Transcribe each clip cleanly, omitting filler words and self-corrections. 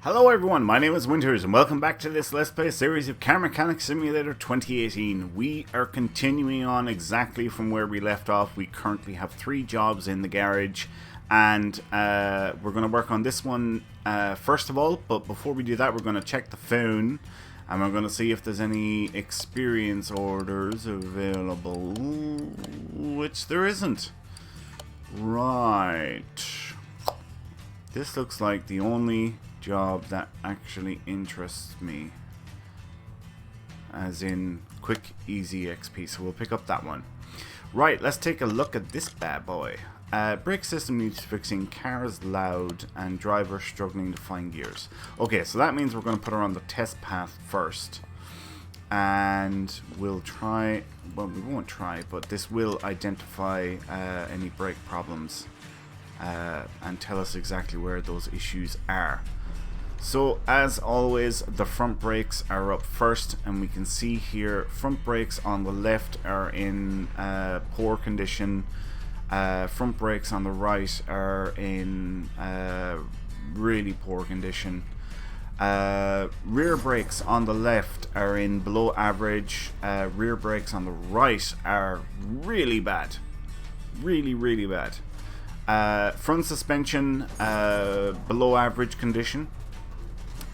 Hello everyone, my name is Winters and welcome back to this Let's Play series of Car Mechanic Simulator 2018. We are continuing on exactly from where we left off. We currently have 3 jobs in the garage and we're going to work on this one first of all, but before we do that we're going to check the phone and we're going to see if there's any experience orders available, which there isn't. Right. This looks like the only job that actually interests me, as in quick easy XP, so we'll pick up that one. Right, let's take a look at this bad boy. Brake system needs fixing, cars loud and driver struggling to find gears. Okay, so that means we're going to put her on the test path first and we'll try, well we won't try, but this will identify any brake problems and tell us exactly where those issues are. So as always, the front brakes are up first, and we can see here front brakes on the left are in poor condition, front brakes on the right are in really poor condition, rear brakes on the left are in below average, rear brakes on the right are really bad, really bad. Front suspension below average condition,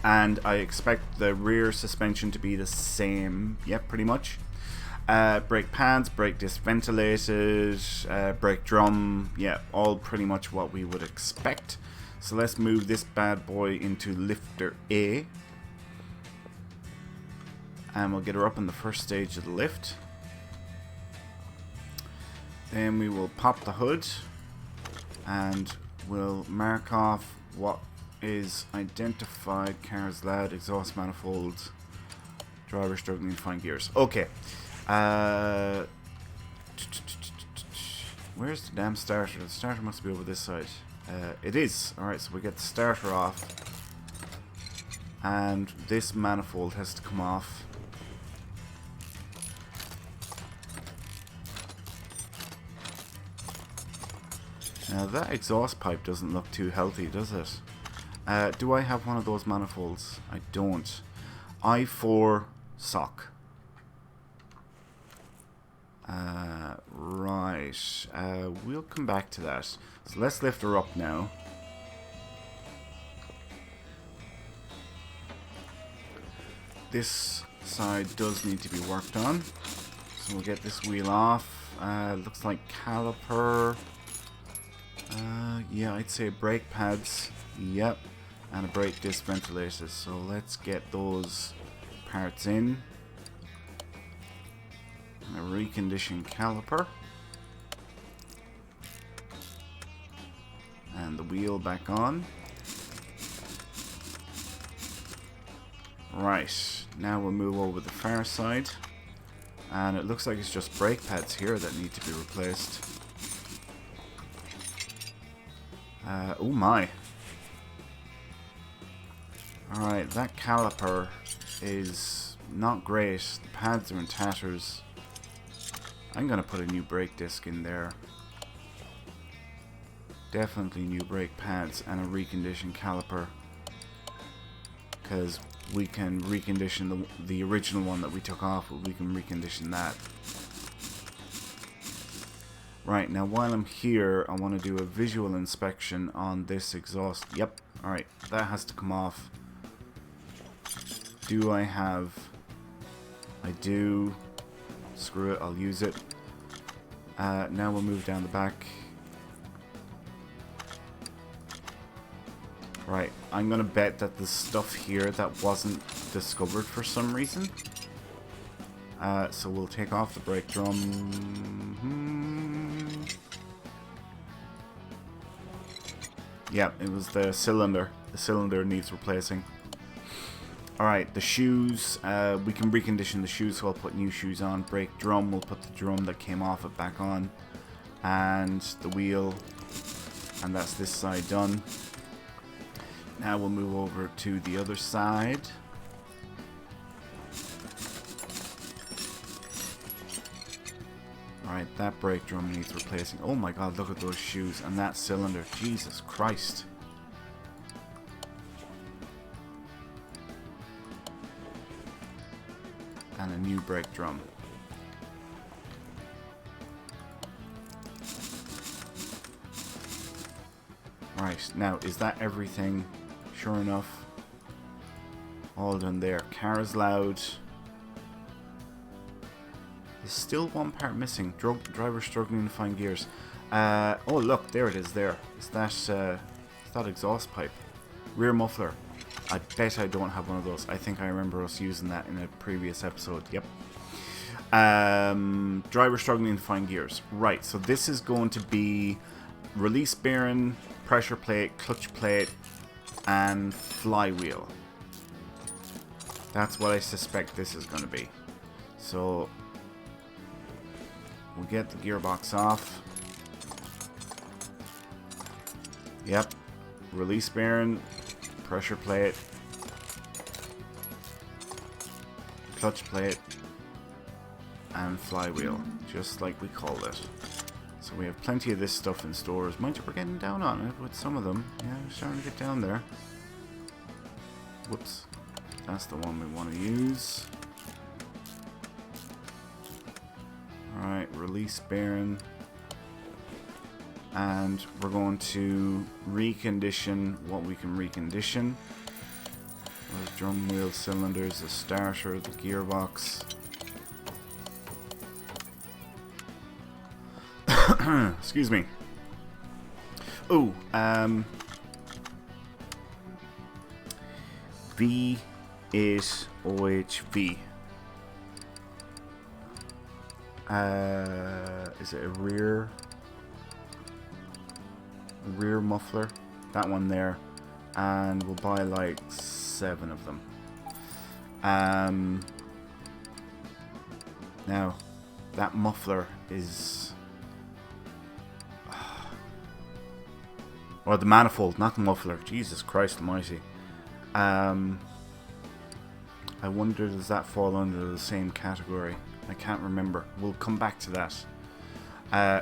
and I expect the rear suspension to be the same. Yep, pretty much. Brake pads, brake disc ventilated, brake drum, yeah, all pretty much what we would expect. So let's move this bad boy into lifter A, and we'll get her up in the first stage of the lift. Then we will pop the hood and we'll mark off what is identified: cars loud, exhaust manifold, driver struggling to find gears. Okay. Where's the damn starter? The starter must be over this side. It is. Alright, so we get the starter off. And this manifold has to come off. Now that exhaust pipe doesn't look too healthy, does it? Do I have one of those manifolds? I don't. I4 sock. Right. We'll come back to that. So let's lift her up now. This side does need to be worked on. So we'll get this wheel off. Looks like caliper. Yeah, I'd say brake pads. Yep. And a brake disc ventilator. So let's get those parts in. And a reconditioned caliper. And the wheel back on. Right, now we'll move over the far side. And it looks like it's just brake pads here that need to be replaced. Oh my. Alright, that caliper is not great. The pads are in tatters. I'm going to put a new brake disc in there. Definitely new brake pads and a reconditioned caliper. Because we can recondition the original one that we took off, but we can recondition that. Right, now while I'm here, I want to do a visual inspection on this exhaust. Yep, alright, that has to come off. Do I have... I do. Screw it, I'll use it. Now we'll move down the back. Right, I'm gonna bet that the stuff here that wasn't discovered for some reason. So we'll take off the brake drum. Yeah, it was the cylinder. The cylinder needs replacing. Alright, the shoes, we can recondition the shoes, so I'll put new shoes on. Brake drum, we'll put the drum that came off it back on. And the wheel, and that's this side done. Now we'll move over to the other side. Alright, that brake drum needs replacing. Oh my god, look at those shoes and that cylinder. Jesus Christ. and a new brake drum. Right, now, is that everything? Sure enough. All done there. Car is loud. There's still one part missing. Driver struggling to find gears. Oh, look, there it is there. Is that exhaust pipe? Rear muffler. I bet I don't have one of those. I think I remember us using that in a previous episode. Yep. Driver struggling to find gears. Right, so this is going to be release bearing, pressure plate, clutch plate, and flywheel. That's what I suspect this is going to be. So we'll get the gearbox off. Yep. Release bearing, pressure plate, clutch plate, and flywheel, just like we called it. So we have plenty of this stuff in stores. Mind you, we're getting down on it with some of them. Yeah, we're starting to get down there. Whoops. That's the one we want to use. Alright, release bearing. And we're going to recondition what we can recondition. Those drum wheel cylinders, the starter, the gearbox. Excuse me. Oh, V8OHV. Is it a rear muffler? That one there. And we'll buy like 7 of them. Now, that muffler is... Or the manifold, not the muffler. Jesus Christ almighty. I wonder, does that fall under the same category? I can't remember. We'll come back to that.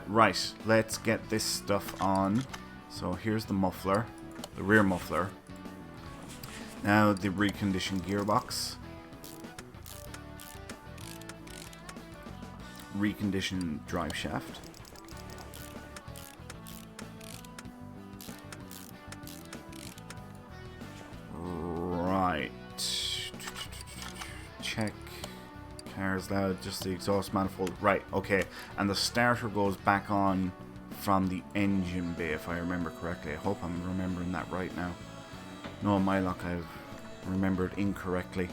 Right, let's get this stuff on. So here's the muffler, the rear muffler. Now the reconditioned gearbox. Reconditioned drive shaft. Right. Check. Car's loud, just the exhaust manifold. Right, okay. And the starter goes back on from the engine bay, if I remember correctly. I hope I'm remembering that right now. No, my luck, I've remembered incorrectly.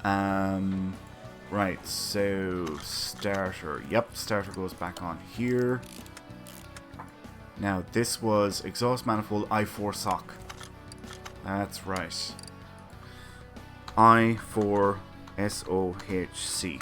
Right, so starter. Yep, starter goes back on here. Now, this was exhaust manifold I4 sock. That's right. I4 SOHC.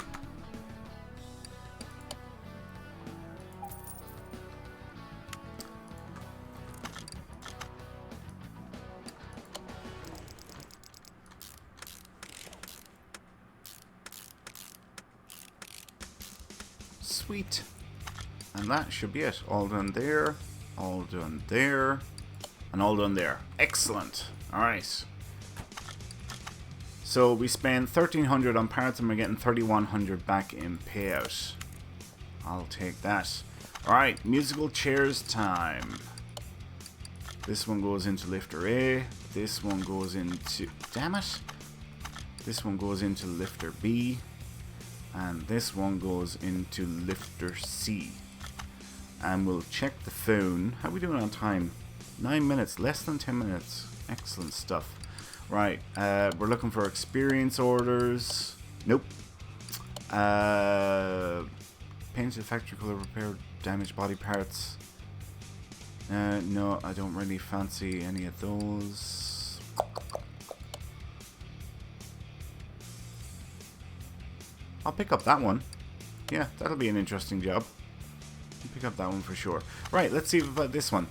Sweet. And that should be it. All done there, all done there, and all done there. Excellent. Alright. So we spent 1,300 on parts and we're getting 3,100 back in payout. I'll take that. Alright, musical chairs time. This one goes into lifter A. This one goes into... Damn it! This one goes into lifter B. And this one goes into lifter C. And we'll check the phone. How are we doing on time? 9 minutes, less than 10 minutes. Excellent stuff. Right, we're looking for experience orders. Nope. Painted factory color, repair damaged body parts. No, I don't really fancy any of those. I'll pick up that one. Yeah, that'll be an interesting job. I'll pick up that one for sure. Right, let's see about this one.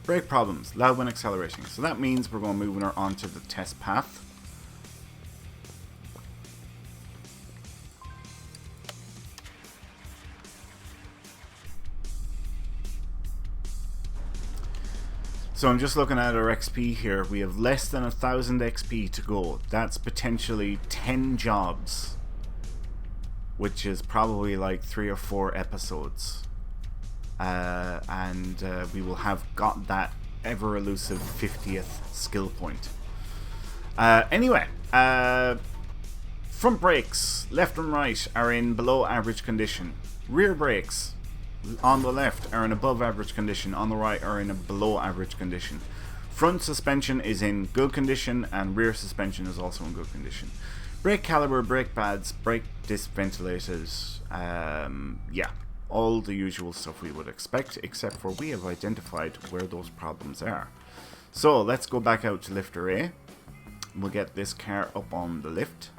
Brake problems, loud when accelerating. So that means we're going to move her onto the test path. So I'm just looking at our XP here. We have less than 1,000 XP to go. That's potentially 10 jobs which is probably like 3 or 4 episodes. And we will have got that ever elusive 50th skill point. Anyway, front brakes, left and right, are in below average condition. Rear brakes on the left are in above average condition, on the right are in a below average condition. Front suspension is in good condition, and rear suspension is also in good condition. Brake caliper, brake pads, brake disc ventilators, yeah, all the usual stuff we would expect, except for we have identified where those problems are. So let's go back out to lifter A. We'll get this car up on the lift.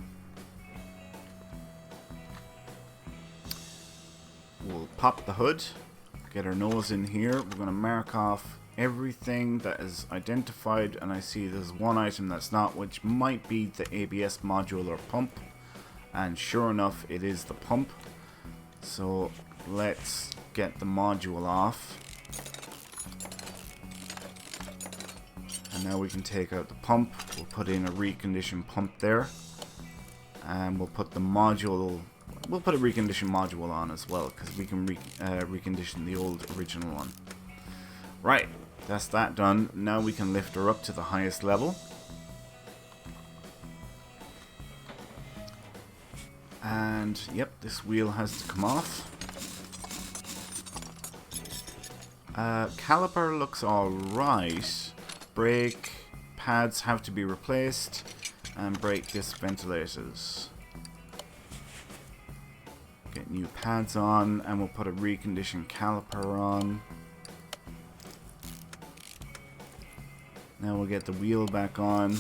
We'll pop the hood, get our nose in here. We're going to mark off everything that is identified, and I see there's one item that's not, which might be the ABS module or pump, and sure enough it is the pump. So let's get the module off, and now we can take out the pump. We'll put in a reconditioned pump there, and we'll put the module, we'll put a reconditioned module on as well, because we can recondition the old original one. Right, that's that done. Now we can lift her up to the highest level. And yep, this wheel has to come off. Caliper looks alright. Brake pads have to be replaced, and brake disc ventilators. Get new pads on, and we'll put a reconditioned caliper on. Now we'll get the wheel back on.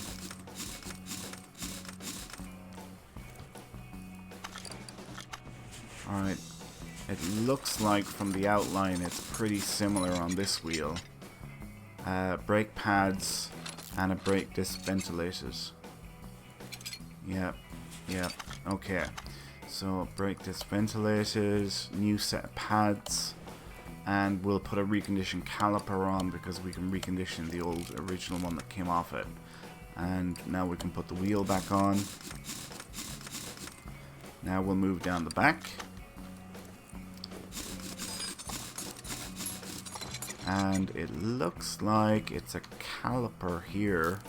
Alright, it looks like from the outline it's pretty similar on this wheel. Brake pads and a brake disc ventilators. Yep, okay. So brake disc ventilators, new set of pads, and we'll put a reconditioned caliper on because we can recondition the old original one that came off it. And now we can put the wheel back on. Now we'll move down the back. And it looks like it's a caliper here.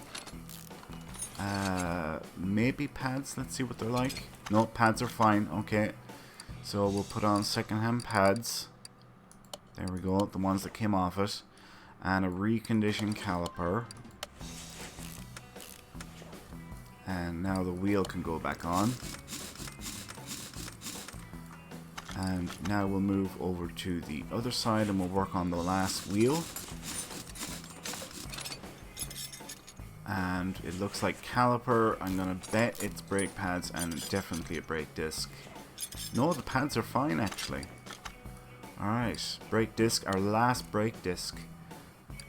Maybe pads, let's see what they're like. No, pads are fine, okay. So we'll put on second-hand pads. There we go, the ones that came off it. And a reconditioned caliper. And now the wheel can go back on. And now we'll move over to the other side and we'll work on the last wheel. And it looks like caliper. I'm gonna bet it's brake pads and definitely a brake disc. No, the pads are fine actually. Alright, brake disc, our last brake disc.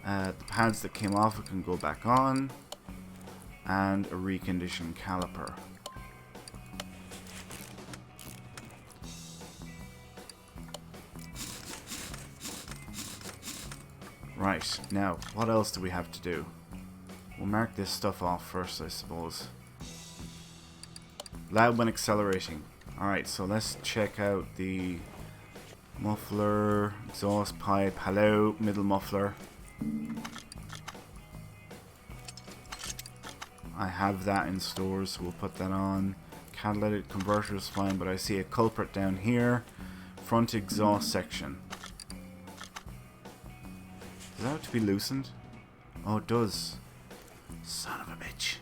The pads that came off it can go back on. And a reconditioned caliper. Right, now, what else do we have to do? We'll mark this stuff off first, I suppose. Loud when accelerating. Alright, so let's check out the muffler, exhaust pipe, hello, middle muffler. I have that in stores, so we'll put that on. Catalytic converter is fine, but I see a culprit down here. Front exhaust section. Does that have to be loosened? Oh, it does. Son of a bitch.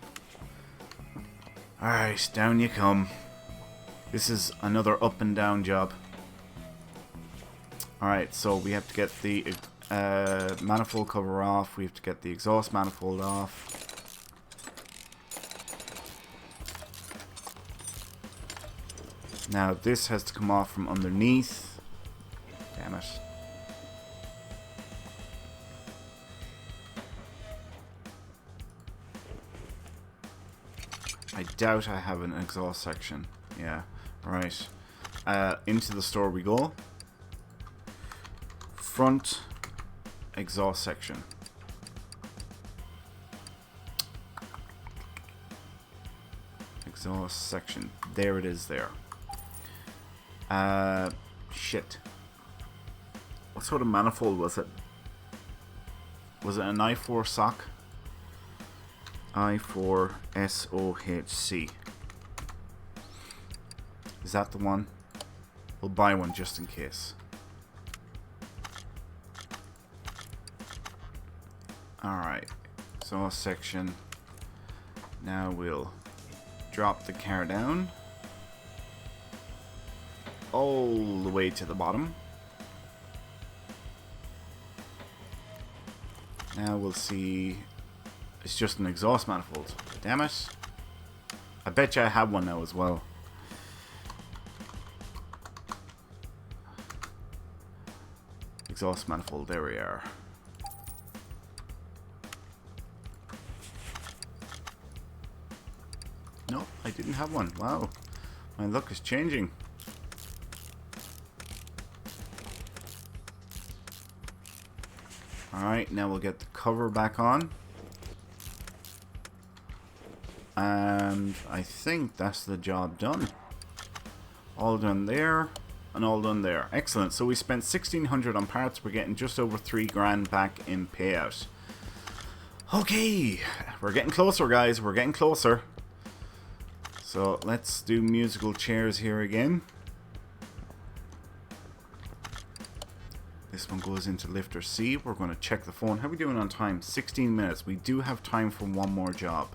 Alright, down you come. This is another up and down job. Alright, so we have to get the manifold cover off. We have to get the exhaust manifold off. Now this has to come off from underneath. Damn it. I doubt I have an exhaust section. Yeah, right. Into the store we go. Front exhaust section. Exhaust section. There it is there. Shit. What sort of manifold was it? Was it an I4 sock? I4 SOHC. Is that the one? We'll buy one just in case. Alright. So section. Now we'll drop the car down. All the way to the bottom. Now we'll see. It's just an exhaust manifold. Damn it. I bet you I have one now as well. Exhaust manifold, there we are. No, I didn't have one. Wow. My luck is changing. Alright, now we'll get the cover back on. And I think that's the job done. All done there, and all done there. Excellent. So we spent 1,600 on parts. We're getting just over 3 grand back in payout. Okay, we're getting closer, guys. We're getting closer. So let's do musical chairs here again. This one goes into lifter C. We're going to check the phone. How are we doing on time? 16 minutes. We do have time for one more job.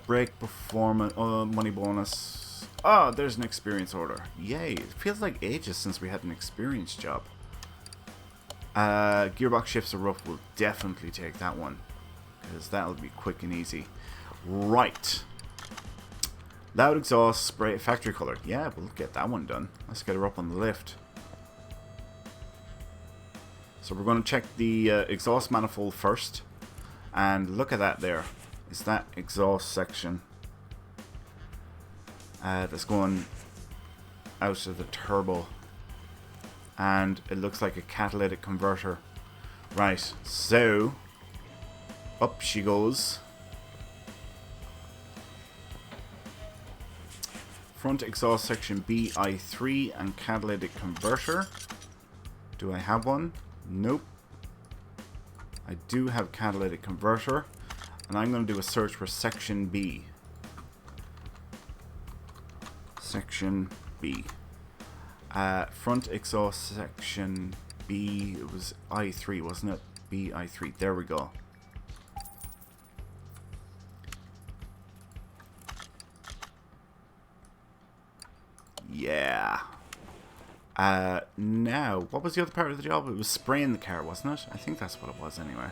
Brake performance, money bonus. Oh, there's an experience order. Yay. It feels like ages since we had an experience job. Gearbox shifts are rough. We'll definitely take that one, because that'll be quick and easy. Right. Loud exhaust, spray, factory color. Yeah, we'll get that one done. Let's get her up on the lift. So we're going to check the exhaust manifold first. And look at that there. Is that exhaust section that's going out of the turbo. And it looks like a catalytic converter. Right, so up she goes. Front exhaust section BI3 and catalytic converter. Do I have one? Nope. I do have catalytic converter. And I'm going to do a search for section B. Section B. Front exhaust section B. It was I3, wasn't it? BI3. There we go. Yeah. Now, what was the other part of the job? It was spraying the car, wasn't it? I think that's what it was anyway.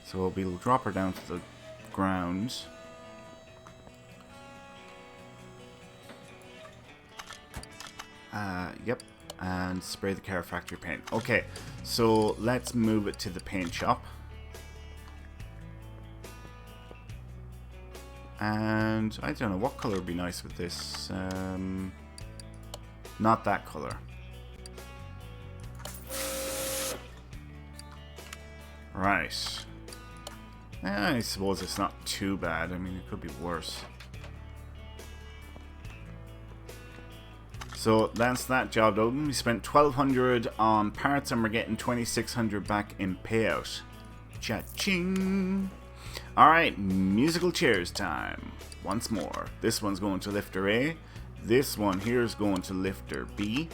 So we'll drop her down to the ground. Yep. And spray the car factory paint. Okay, so let's move it to the paint shop. And I don't know, what color would be nice with this? Not that color. Right. I suppose it's not too bad. I mean, it could be worse. So that's that job done. We spent 1,200 on parts and we're getting 2,600 back in payout. Cha-ching! Alright, musical chairs time. Once more. This one's going to lifter A. This one here is going to lifter B.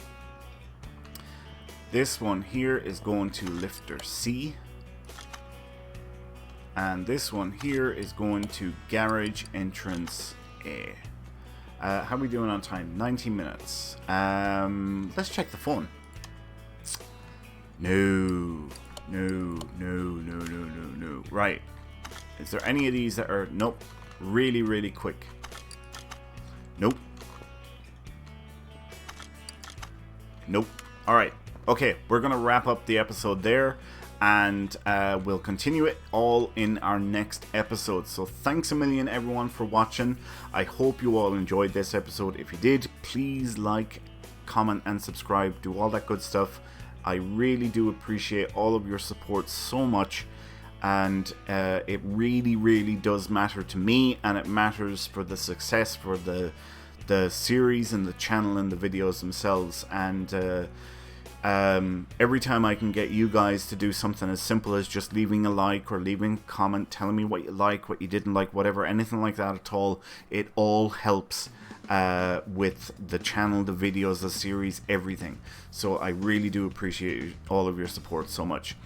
This one here is going to lifter C. And this one here is going to garage entrance A. How are we doing on time? 19 minutes. Let's check the phone. No. Right. Is there any of these that are... Nope. Really, really quick. Nope. Nope. Alright. Okay, we're going to wrap up the episode there. And we'll continue it all in our next episode. So thanks a million everyone for watching. I hope you all enjoyed this episode. If you did, please like, comment and subscribe. Do all that good stuff. I really do appreciate all of your support so much. And it really, really does matter to me. And it matters for the success, for the the series and the channel and the videos themselves. And every time I can get you guys to do something as simple as just leaving a like or leaving a comment telling me what you like, what you didn't like, whatever, anything like that at all, it all helps with the channel, the videos, the series, everything. So I really do appreciate all of your support so much.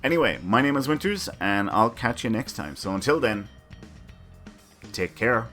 Anyway, my name is Winters, and I'll catch you next time. So until then, take care.